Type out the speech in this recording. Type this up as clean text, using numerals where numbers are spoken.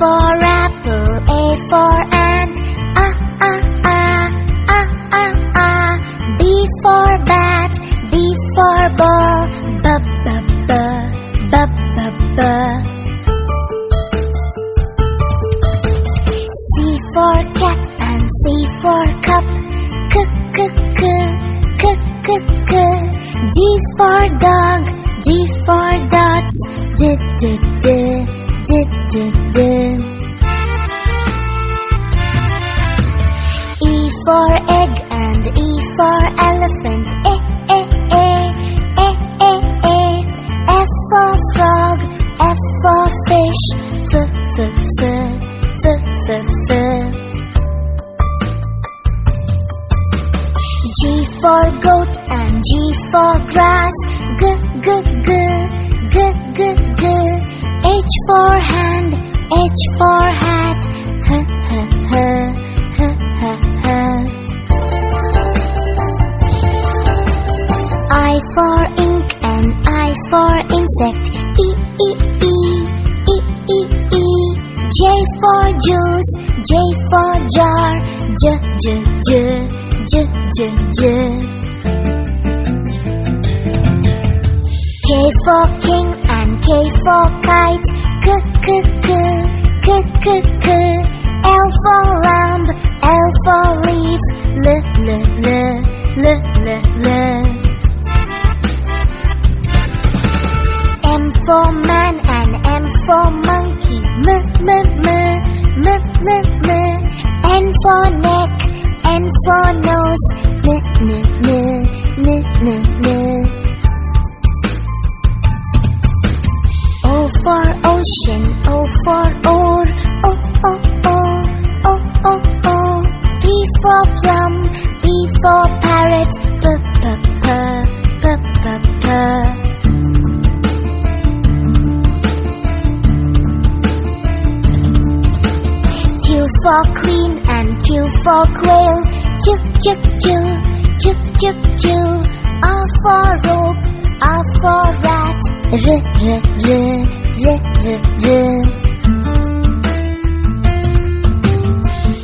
for apple, A for ant, B for bat, B for ball, B. C for cat and C for cup, K. D for dog, D for dots, D. E for egg and E for elephant, F for frog, F for fish, F. G for goat and G for grass, G. H for hand, H for hat, H. I for ink and I for insect, E. J for juice, J for jar, J. K for king and K for kite, K. L for lamb, L for leaf, L. M for man and M for monkey, N for neck, N for nose, O for ocean, O for oar, P for plum, P for parrot, P. Q for queen and Q for quail, Q. R for rope, R for rat, R.